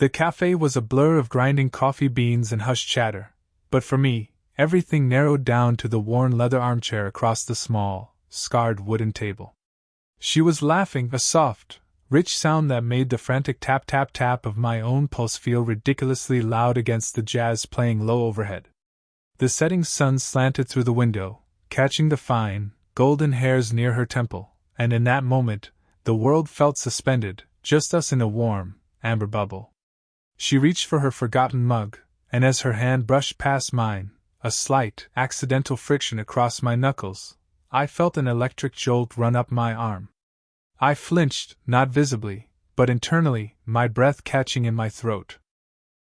The cafe was a blur of grinding coffee beans and hushed chatter, but for me, everything narrowed down to the worn leather armchair across the small, scarred wooden table. She was laughing, a soft, rich sound that made the frantic tap-tap-tap of my own pulse feel ridiculously loud against the jazz playing low overhead. The setting sun slanted through the window, catching the fine, golden hairs near her temple, and in that moment, the world felt suspended, just us in a warm, amber bubble. She reached for her forgotten mug, and as her hand brushed past mine, a slight, accidental friction across my knuckles, I felt an electric jolt run up my arm. I flinched, not visibly, but internally, my breath catching in my throat.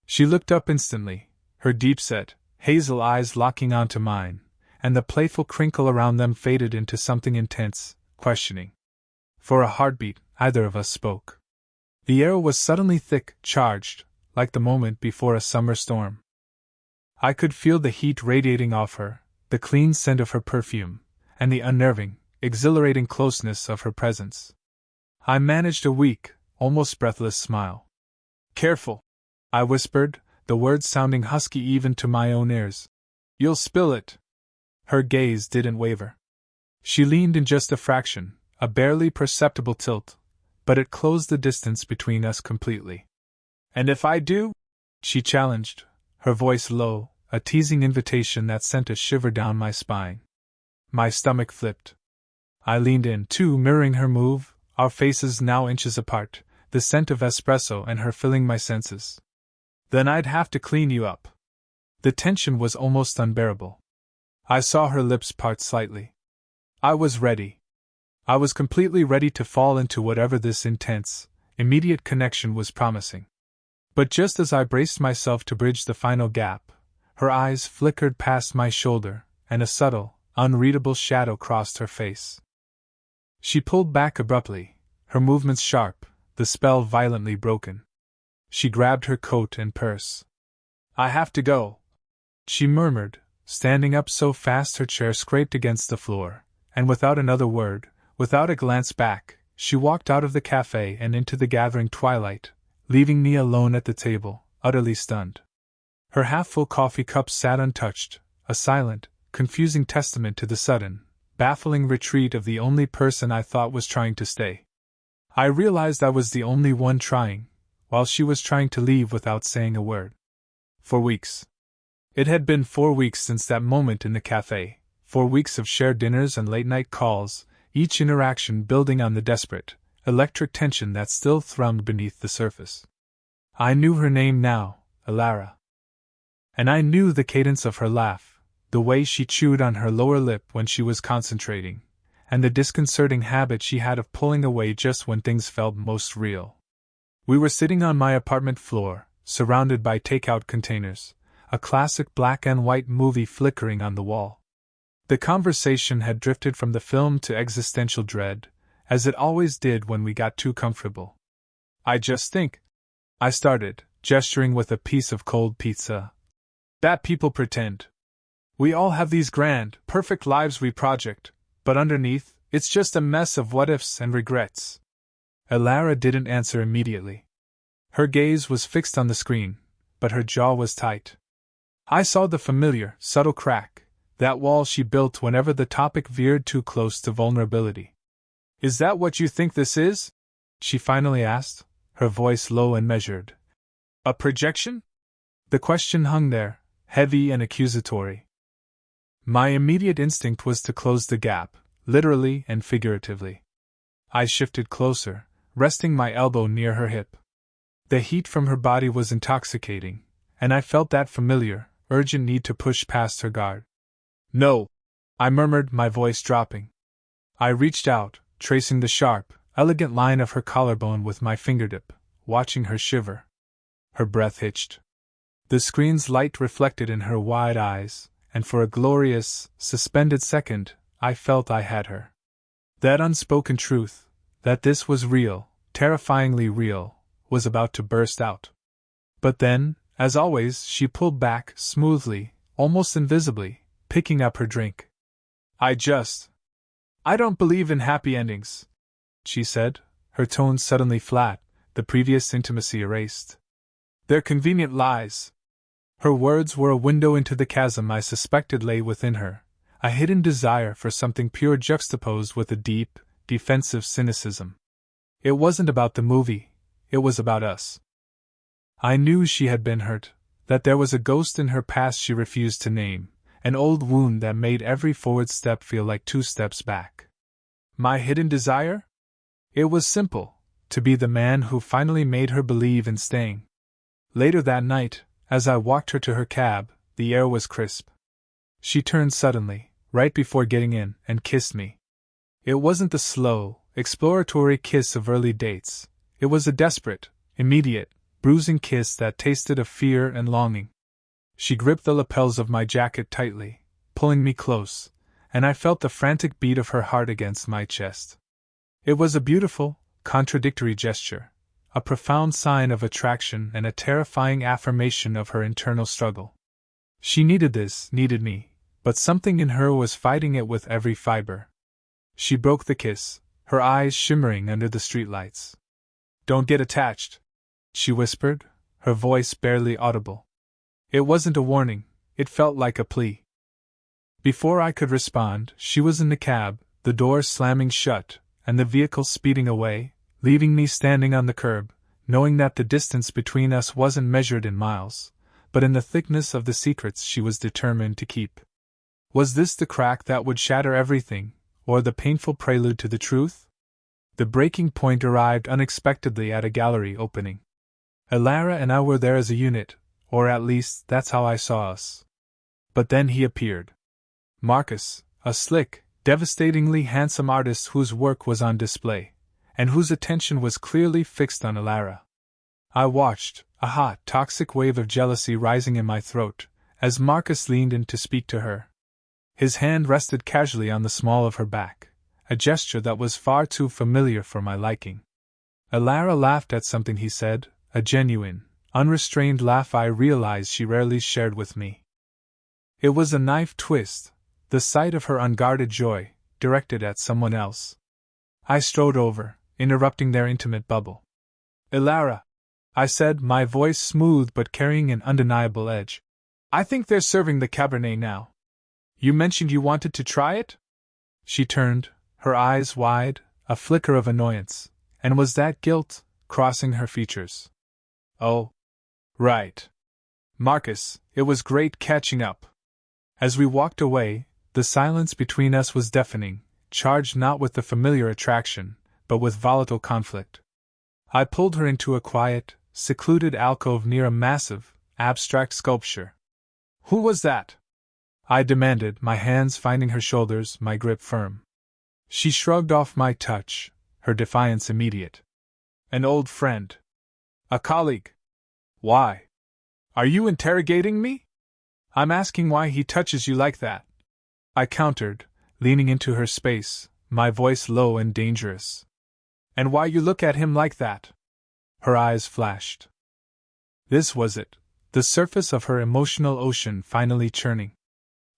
She looked up instantly, her deep-set, hazel eyes locking onto mine, and the playful crinkle around them faded into something intense, questioning. For a heartbeat, either of us spoke. The air was suddenly thick, charged, like the moment before a summer storm. I could feel the heat radiating off her, the clean scent of her perfume, and the unnerving, exhilarating closeness of her presence. I managed a weak, almost breathless smile. "Careful," I whispered, the words sounding husky even to my own ears. "You'll spill it." Her gaze didn't waver. She leaned in just a fraction, a barely perceptible tilt, but it closed the distance between us completely. "And if I do?" she challenged, her voice low, a teasing invitation that sent a shiver down my spine. My stomach flipped. I leaned in, too, mirroring her move, our faces now inches apart, the scent of espresso and her filling my senses. "Then I'd have to clean you up." The tension was almost unbearable. I saw her lips part slightly. I was ready. I was completely ready to fall into whatever this intense, immediate connection was promising. But just as I braced myself to bridge the final gap, her eyes flickered past my shoulder, and a subtle, unreadable shadow crossed her face. She pulled back abruptly, her movements sharp, the spell violently broken. She grabbed her coat and purse. "I have to go," she murmured, standing up so fast her chair scraped against the floor, and without another word, without a glance back, she walked out of the cafe and into the gathering twilight, leaving me alone at the table, utterly stunned. Her half-full coffee cup sat untouched, a silent, confusing testament to the sudden, baffling retreat of the only person I thought was trying to stay. I realized I was the only one trying, while she was trying to leave without saying a word. For weeks. It had been 4 weeks since that moment in the cafe, 4 weeks of shared dinners and late-night calls, each interaction building on the desperate, electric tension that still thrummed beneath the surface. I knew her name now, Alara. And I knew the cadence of her laugh, the way she chewed on her lower lip when she was concentrating, and the disconcerting habit she had of pulling away just when things felt most real. We were sitting on my apartment floor, surrounded by takeout containers, a classic black and white movie flickering on the wall. The conversation had drifted from the film to existential dread, as it always did when we got too comfortable. "I just think," I started, gesturing with a piece of cold pizza, "that people pretend. We all have these grand, perfect lives we project, but underneath, it's just a mess of what-ifs and regrets." Alara didn't answer immediately. Her gaze was fixed on the screen, but her jaw was tight. I saw the familiar, subtle crack, that wall she built whenever the topic veered too close to vulnerability. "Is that what you think this is?" she finally asked, her voice low and measured. "A projection?" The question hung there, heavy and accusatory. My immediate instinct was to close the gap, literally and figuratively. I shifted closer, resting my elbow near her hip. The heat from her body was intoxicating, and I felt that familiar, urgent need to push past her guard. "No," I murmured, my voice dropping. I reached out, tracing the sharp, elegant line of her collarbone with my fingertip, watching her shiver. Her breath hitched. The screen's light reflected in her wide eyes, and for a glorious, suspended second, I felt I had her. That unspoken truth, that this was real, terrifyingly real, was about to burst out. But then, as always, she pulled back, smoothly, almost invisibly, picking up her drink. I don't believe in happy endings," she said, her tone suddenly flat, the previous intimacy erased. They're convenient lies. Her words were a window into the chasm I suspected lay within her, a hidden desire for something pure juxtaposed with a deep, defensive cynicism. It wasn't about the movie, it was about us. I knew she had been hurt, that there was a ghost in her past she refused to name, an old wound that made every forward step feel like 2 steps back. My hidden desire? It was simple, to be the man who finally made her believe in staying. Later that night, as I walked her to her cab, the air was crisp. She turned suddenly, right before getting in, and kissed me. It wasn't the slow, exploratory kiss of early dates. It was a desperate, immediate, bruising kiss that tasted of fear and longing. She gripped the lapels of my jacket tightly, pulling me close, and I felt the frantic beat of her heart against my chest. It was a beautiful, contradictory gesture, a profound sign of attraction and a terrifying affirmation of her internal struggle. She needed this, needed me, but something in her was fighting it with every fiber. She broke the kiss, her eyes shimmering under the streetlights. "Don't get attached," she whispered, her voice barely audible. It wasn't a warning, it felt like a plea. Before I could respond, she was in the cab, the doors slamming shut, and the vehicle speeding away, leaving me standing on the curb, knowing that the distance between us wasn't measured in miles, but in the thickness of the secrets she was determined to keep. Was this the crack that would shatter everything, or the painful prelude to the truth? The breaking point arrived unexpectedly at a gallery opening. Elara and I were there as a unit, or at least that's how I saw us. But then he appeared. Marcus, a slick, devastatingly handsome artist whose work was on display, and whose attention was clearly fixed on Elara. I watched, a hot, toxic wave of jealousy rising in my throat, as Marcus leaned in to speak to her. His hand rested casually on the small of her back, a gesture that was far too familiar for my liking. Elara laughed at something he said, a genuine, unrestrained laugh I realized she rarely shared with me. It was a knife twist, the sight of her unguarded joy, directed at someone else. I strode over, interrupting their intimate bubble. "Elara," I said, my voice smooth but carrying an undeniable edge. "I think they're serving the Cabernet now. You mentioned you wanted to try it?" She turned, her eyes wide, a flicker of annoyance, and was that guilt crossing her features? "Oh. Right. Marcus, it was great catching up." As we walked away, the silence between us was deafening, charged not with the familiar attraction, but with volatile conflict. I pulled her into a quiet, secluded alcove near a massive, abstract sculpture. "Who was that?" I demanded, my hands finding her shoulders, my grip firm. She shrugged off my touch, her defiance immediate. "An old friend. A colleague." "Why? Are you interrogating me?" "I'm asking why he touches you like that," I countered, leaning into her space, my voice low and dangerous. "And why you look at him like that." Her eyes flashed. This was it, the surface of her emotional ocean finally churning.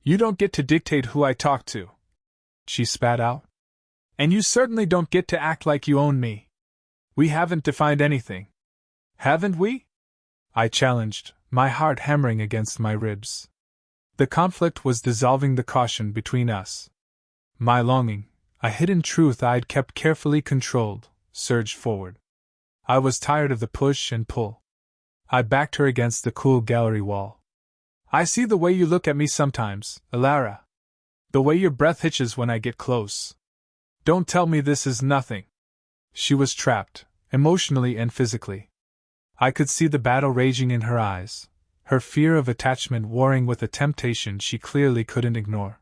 "You don't get to dictate who I talk to," she spat out. "And you certainly don't get to act like you own me. We haven't defined anything. Haven't we?" I challenged, my heart hammering against my ribs. The conflict was dissolving the caution between us. My longing, a hidden truth I'd kept carefully controlled, surged forward. I was tired of the push and pull. I backed her against the cool gallery wall. "I see the way you look at me sometimes, Elara. The way your breath hitches when I get close. Don't tell me this is nothing." She was trapped, emotionally and physically. I could see the battle raging in her eyes, her fear of attachment warring with a temptation she clearly couldn't ignore.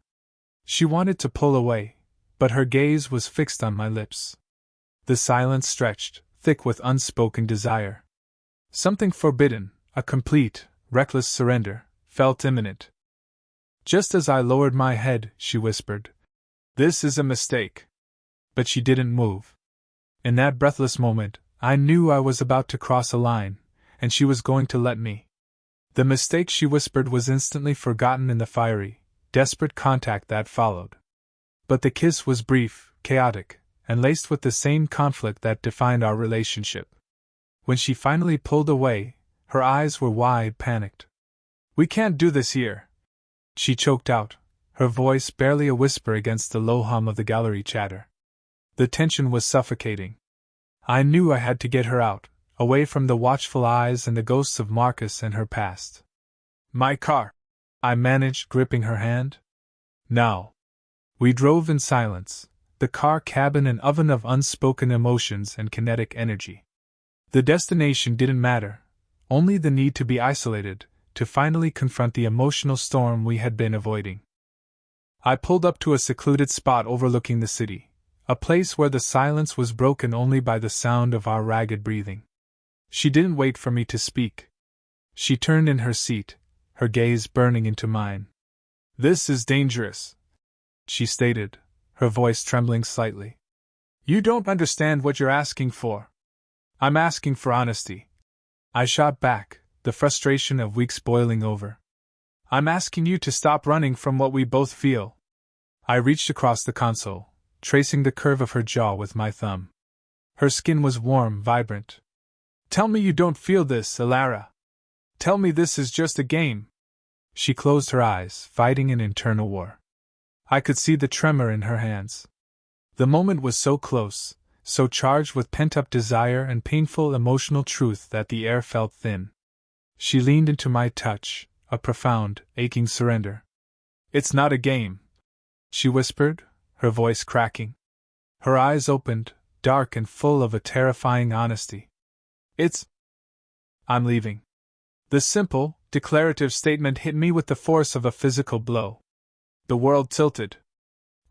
She wanted to pull away, but her gaze was fixed on my lips. The silence stretched, thick with unspoken desire. Something forbidden, a complete, reckless surrender, felt imminent. Just as I lowered my head, she whispered, "This is a mistake." But she didn't move. In that breathless moment, I knew I was about to cross a line, and she was going to let me. The mistake, she whispered, was instantly forgotten in the fiery, desperate contact that followed. But the kiss was brief, chaotic, and laced with the same conflict that defined our relationship. When she finally pulled away, Her eyes were wide, panicked. "We can't do this here," she choked out, her voice barely a whisper against the low hum of the gallery chatter. The tension was suffocating. I knew I had to get her out, away from the watchful eyes and the ghosts of Marcus and her past. "My car," I managed, gripping her hand. "Now." We drove in silence, the car cabin an oven of unspoken emotions and kinetic energy. The destination didn't matter, only the need to be isolated, to finally confront the emotional storm we had been avoiding. I pulled up to a secluded spot overlooking the city, a place where the silence was broken only by the sound of our ragged breathing. She didn't wait for me to speak. She turned in her seat, her gaze burning into mine. "This is dangerous," she stated, her voice trembling slightly. "You don't understand what you're asking for." "I'm asking for honesty," I shot back, the frustration of weeks boiling over. "I'm asking you to stop running from what we both feel." I reached across the console, tracing the curve of her jaw with my thumb. Her skin was warm, vibrant. "Tell me you don't feel this, Elara. Tell me this is just a game." She closed her eyes, fighting an internal war. I could see the tremor in her hands. The moment was so close, so charged with pent-up desire and painful emotional truth that the air felt thin. She leaned into my touch, a profound, aching surrender. "It's not a game," she whispered, her voice cracking. Her eyes opened, dark and full of a terrifying honesty. I'm leaving." The simple, declarative statement hit me with the force of a physical blow. The world tilted.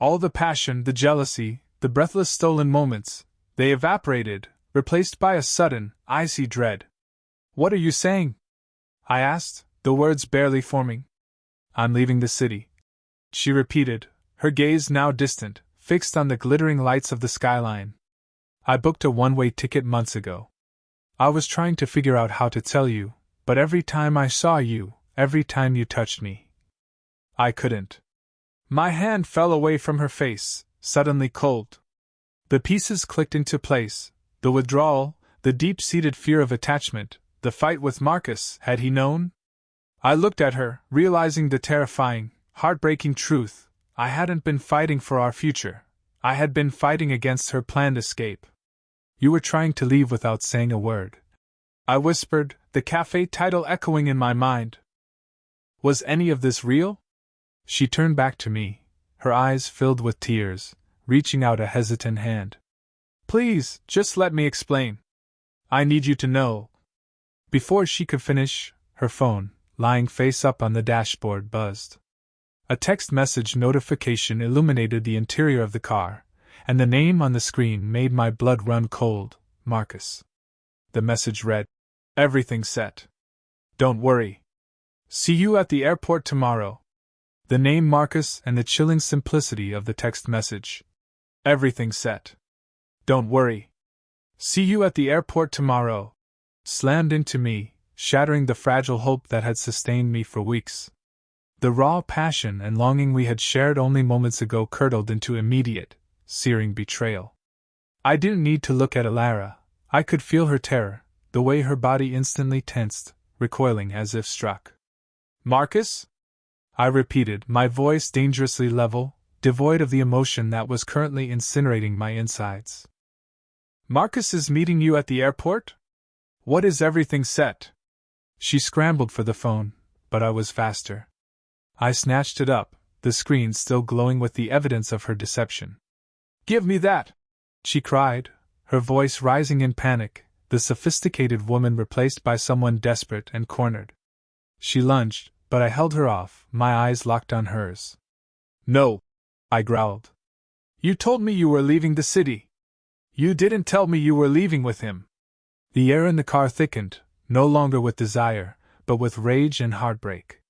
All the passion, the jealousy, the breathless stolen moments, they evaporated, replaced by a sudden, icy dread. "What are you saying?" I asked, the words barely forming. "I'm leaving the city," she repeated, her gaze now distant, fixed on the glittering lights of the skyline. "I booked a one-way ticket months ago. I was trying to figure out how to tell you, but every time I saw you, every time you touched me, I couldn't." My hand fell away from her face, suddenly cold. The pieces clicked into place, the withdrawal, the deep-seated fear of attachment, the fight with Marcus, had he known? I looked at her, realizing the terrifying, heartbreaking truth. I hadn't been fighting for our future. I had been fighting against her planned escape. "You were trying to leave without saying a word," I whispered, the cafe title echoing in my mind. Was any of this real? She turned back to me, her eyes filled with tears, reaching out a hesitant hand. "Please, just let me explain. I need you to know." Before she could finish, her phone, lying face up on the dashboard, buzzed. A text message notification illuminated the interior of the car, and the name on the screen made my blood run cold. Marcus. The message read, "Everything set. Don't worry. See you at the airport tomorrow." The name Marcus and the chilling simplicity of the text message. "Everything set. Don't worry. See you at the airport tomorrow," slammed into me, shattering the fragile hope that had sustained me for weeks. The raw passion and longing we had shared only moments ago curdled into immediate, searing betrayal. I didn't need to look at Elara. I could feel her terror, the way her body instantly tensed, recoiling as if struck. "Marcus?" I repeated, my voice dangerously level, devoid of the emotion that was currently incinerating my insides. "Marcus is meeting you at the airport? What is everything set?" She scrambled for the phone, but I was faster. I snatched it up, the screen still glowing with the evidence of her deception. "Give me that!" she cried, her voice rising in panic, the sophisticated woman replaced by someone desperate and cornered. She lunged, but I held her off, my eyes locked on hers. "No," I growled. "You told me you were leaving the city. You didn't tell me you were leaving with him." The air in the car thickened, no longer with desire, but with rage and heartbreak.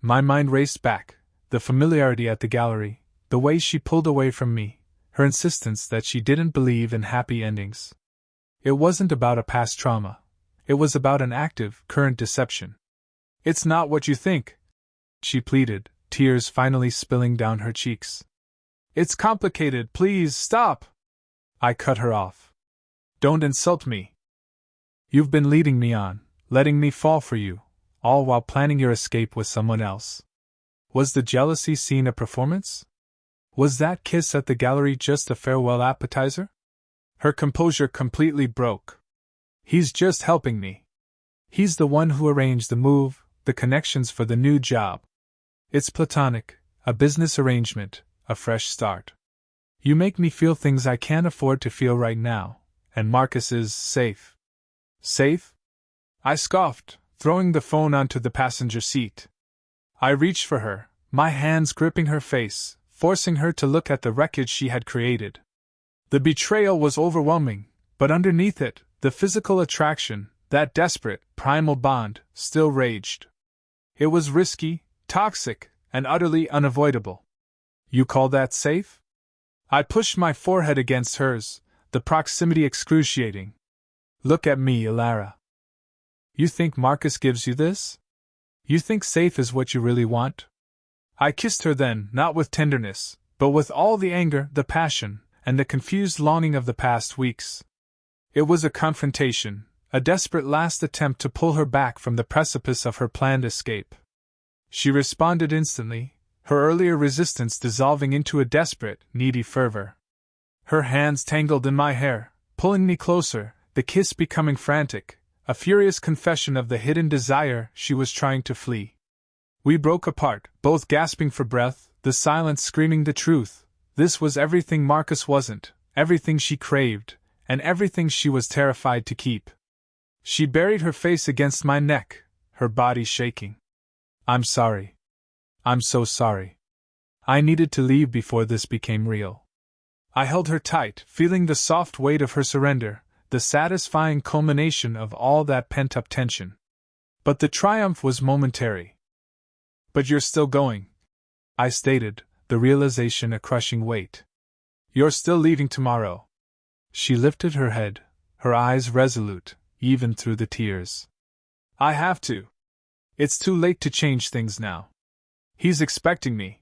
My mind raced back, the familiarity at the gallery, the way she pulled away from me, her insistence that she didn't believe in happy endings. It wasn't about a past trauma. It was about an active, current deception. "It's not what you think," she pleaded, tears finally spilling down her cheeks. "It's complicated, please stop." I cut her off. "Don't insult me. You've been leading me on, letting me fall for you, all while planning your escape with someone else. Was the jealousy scene a performance? Was that kiss at the gallery just a farewell appetizer? Her composure completely broke. He's just helping me. He's the one who arranged the move, the connections for the new job. It's platonic, a business arrangement, a fresh start. You make me feel things I can't afford to feel right now, and Marcus is safe. Safe? I scoffed, throwing the phone onto the passenger seat. I reached for her, my hands gripping her face, forcing her to look at the wreckage she had created. The betrayal was overwhelming, but underneath it, the physical attraction, that desperate, primal bond, still raged. It was risky, toxic, and utterly unavoidable. You call that safe? I pushed my forehead against hers, the proximity excruciating. Look at me, Ilara. You think Marcus gives you this? You think safe is what you really want? I kissed her then, not with tenderness, but with all the anger, the passion, and the confused longing of the past weeks. It was a confrontation, a desperate last attempt to pull her back from the precipice of her planned escape. She responded instantly, her earlier resistance dissolving into a desperate, needy fervor. Her hands tangled in my hair, pulling me closer, the kiss becoming frantic, a furious confession of the hidden desire she was trying to flee. We broke apart, both gasping for breath, the silence screaming the truth. This was everything Marcus wasn't, everything she craved, and everything she was terrified to keep. She buried her face against my neck, her body shaking. I'm sorry. I'm so sorry. I needed to leave before this became real. I held her tight, feeling the soft weight of her surrender, the satisfying culmination of all that pent-up tension. But the triumph was momentary. But you're still going, I stated, the realization a crushing weight. You're still leaving tomorrow. She lifted her head, her eyes resolute, even through the tears. I have to. It's too late to change things now. He's expecting me.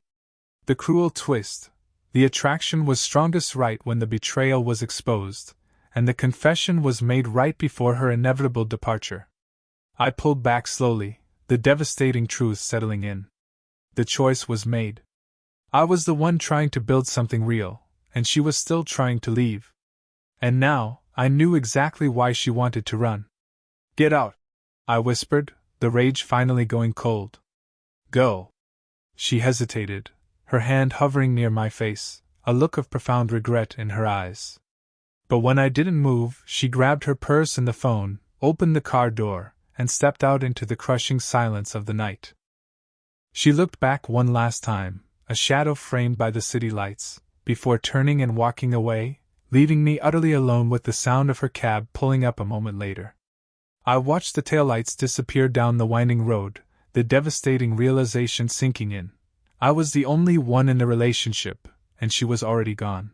The cruel twist. The attraction was strongest right when the betrayal was exposed, and the confession was made right before her inevitable departure. I pulled back slowly, the devastating truth settling in. The choice was made. I was the one trying to build something real, and she was still trying to leave. And now, I knew exactly why she wanted to run. Get out, I whispered, the rage finally going cold. Go. She hesitated, her hand hovering near my face, a look of profound regret in her eyes. But when I didn't move, she grabbed her purse and the phone, opened the car door, and stepped out into the crushing silence of the night. She looked back one last time, a shadow framed by the city lights, before turning and walking away, leaving me utterly alone with the sound of her cab pulling up a moment later. I watched the taillights disappear down the winding road, the devastating realization sinking in. I was the only one in the relationship, and she was already gone.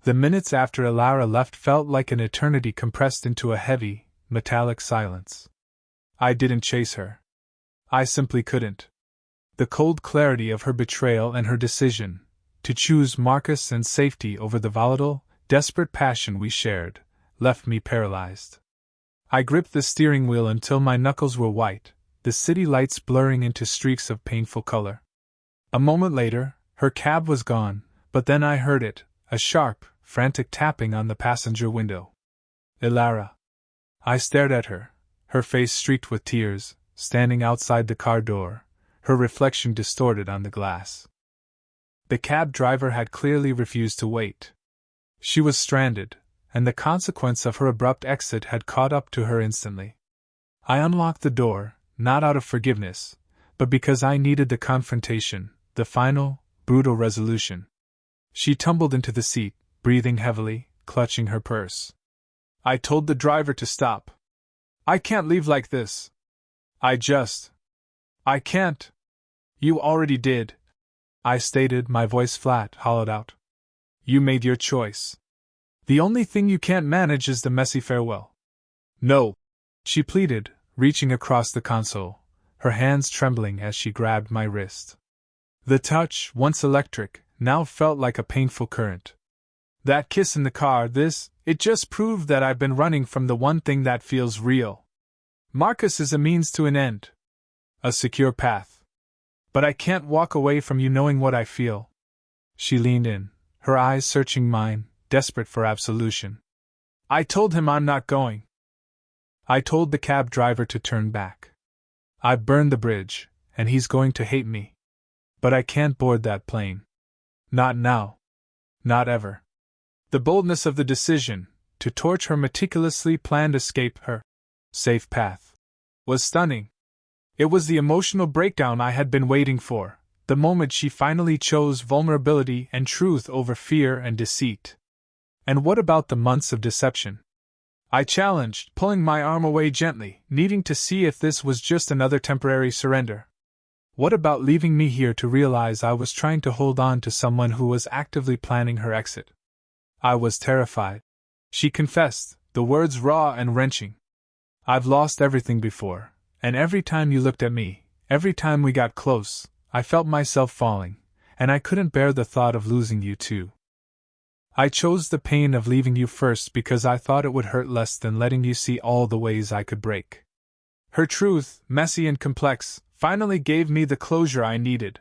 The minutes after Ilara left felt like an eternity compressed into a heavy, metallic silence. I didn't chase her. I simply couldn't. The cold clarity of her betrayal and her decision to choose Marcus and safety over the volatile, desperate passion we shared left me paralyzed. I gripped the steering wheel until my knuckles were white, the city lights blurring into streaks of painful color. A moment later, her cab was gone, but then I heard it, a sharp, frantic tapping on the passenger window. Ilara. I stared at her, her face streaked with tears, standing outside the car door, her reflection distorted on the glass. The cab driver had clearly refused to wait. She was stranded, and the consequence of her abrupt exit had caught up to her instantly. I unlocked the door, not out of forgiveness, but because I needed the confrontation, the final, brutal resolution. She tumbled into the seat, breathing heavily, clutching her purse. I told the driver to stop. I can't leave like this. I can't. You already did, I stated, my voice flat, hollowed out. You made your choice. The only thing you can't manage is the messy farewell. No, she pleaded, reaching across the console, her hands trembling as she grabbed my wrist. The touch, once electric, now felt like a painful current. That kiss in the car, it just proved that I've been running from the one thing that feels real. Marcus is a means to an end. A secure path. But I can't walk away from you knowing what I feel. She leaned in, her eyes searching mine, desperate for absolution. I told him I'm not going. I told the cab driver to turn back. I've burned the bridge, and he's going to hate me. But I can't board that plane. Not now. Not ever. The boldness of the decision, to torch her meticulously planned escape, her safe path, was stunning. It was the emotional breakdown I had been waiting for, the moment she finally chose vulnerability and truth over fear and deceit. And what about the months of deception? I challenged, pulling my arm away gently, needing to see if this was just another temporary surrender. What about leaving me here to realize I was trying to hold on to someone who was actively planning her exit? I was terrified. She confessed, the words raw and wrenching. I've lost everything before, and every time you looked at me, every time we got close, I felt myself falling, and I couldn't bear the thought of losing you too. I chose the pain of leaving you first because I thought it would hurt less than letting you see all the ways I could break. Her truth, messy and complex, finally gave me the closure I needed.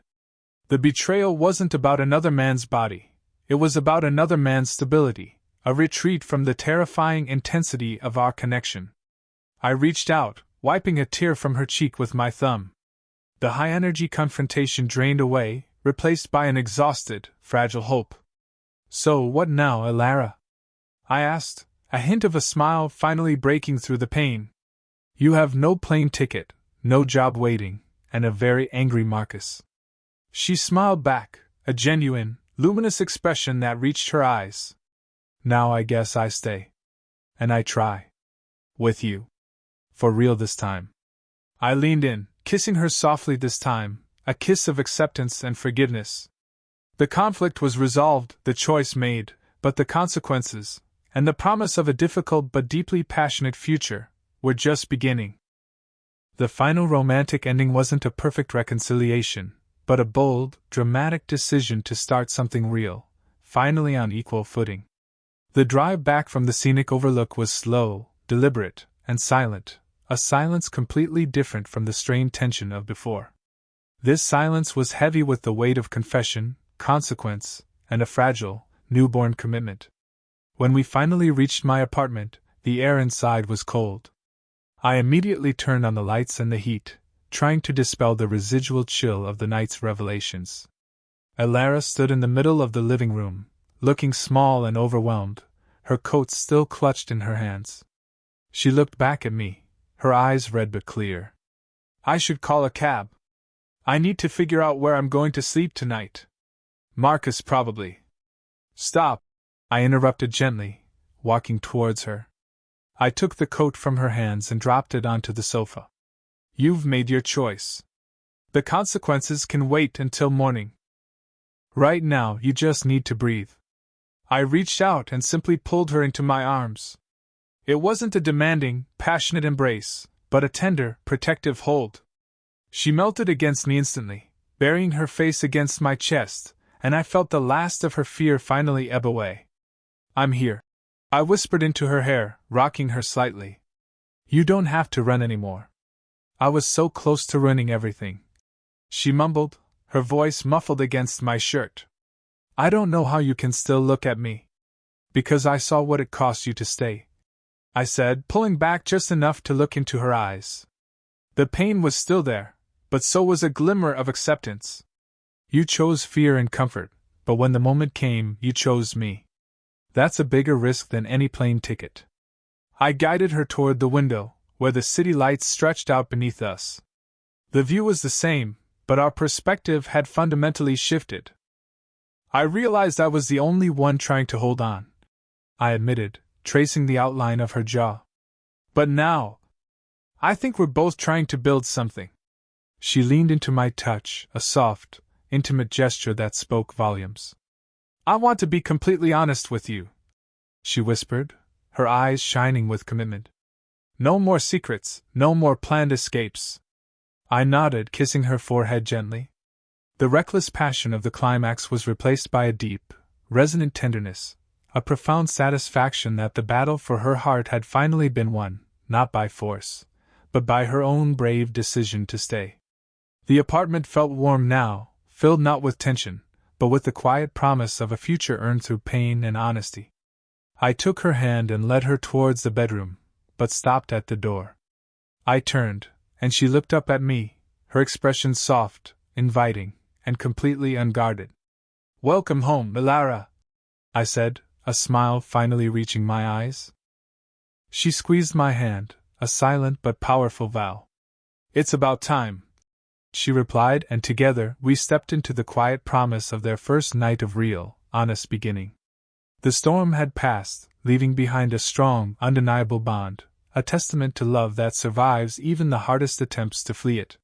The betrayal wasn't about another man's body, it was about another man's stability, a retreat from the terrifying intensity of our connection. I reached out, wiping a tear from her cheek with my thumb. The high-energy confrontation drained away, replaced by an exhausted, fragile hope. So what now, Elara? I asked, a hint of a smile finally breaking through the pain. You have no plane ticket, no job waiting, and a very angry Marcus. She smiled back, a genuine, luminous expression that reached her eyes. Now I guess I stay. And I try. With you. For real this time. I leaned in, kissing her softly this time, a kiss of acceptance and forgiveness. The conflict was resolved, the choice made, but the consequences, and the promise of a difficult but deeply passionate future, were just beginning. The final romantic ending wasn't a perfect reconciliation, but a bold, dramatic decision to start something real, finally on equal footing. The drive back from the scenic overlook was slow, deliberate, and silent, a silence completely different from the strained tension of before. This silence was heavy with the weight of confession, consequence, and a fragile, newborn commitment. When we finally reached my apartment, the air inside was cold. I immediately turned on the lights and the heat, trying to dispel the residual chill of the night's revelations. Elara stood in the middle of the living room, looking small and overwhelmed, her coat still clutched in her hands. She looked back at me, her eyes red but clear. I should call a cab. I need to figure out where I'm going to sleep tonight. Marcus probably. Stop, I interrupted gently, walking towards her. I took the coat from her hands and dropped it onto the sofa. You've made your choice. The consequences can wait until morning. Right now, you just need to breathe. I reached out and simply pulled her into my arms. It wasn't a demanding, passionate embrace, but a tender, protective hold. She melted against me instantly, burying her face against my chest, and I felt the last of her fear finally ebb away. I'm here. I whispered into her hair, rocking her slightly. You don't have to run anymore. I was so close to ruining everything. She mumbled, her voice muffled against my shirt. I don't know how you can still look at me. Because I saw what it cost you to stay, I said, pulling back just enough to look into her eyes. The pain was still there, but so was a glimmer of acceptance. You chose fear and comfort, but when the moment came, you chose me. That's a bigger risk than any plane ticket. I guided her toward the window, where the city lights stretched out beneath us. The view was the same, but our perspective had fundamentally shifted. I realized I was the only one trying to hold on, I admitted, tracing the outline of her jaw. But now, I think we're both trying to build something. She leaned into my touch, a soft, intimate gesture that spoke volumes. I want to be completely honest with you, she whispered, her eyes shining with commitment. No more secrets, no more planned escapes. I nodded, kissing her forehead gently. The reckless passion of the climax was replaced by a deep, resonant tenderness, a profound satisfaction that the battle for her heart had finally been won, not by force, but by her own brave decision to stay. The apartment felt warm now, filled not with tension, but with the quiet promise of a future earned through pain and honesty. I took her hand and led her towards the bedroom, but stopped at the door. I turned, and she looked up at me, her expression soft, inviting, and completely unguarded. "Welcome home, Milara," I said, a smile finally reaching my eyes. She squeezed my hand, a silent but powerful vow. "It's about time," she replied, and together we stepped into the quiet promise of their first night of real, honest beginning. The storm had passed, leaving behind a strong, undeniable bond, a testament to love that survives even the hardest attempts to flee it.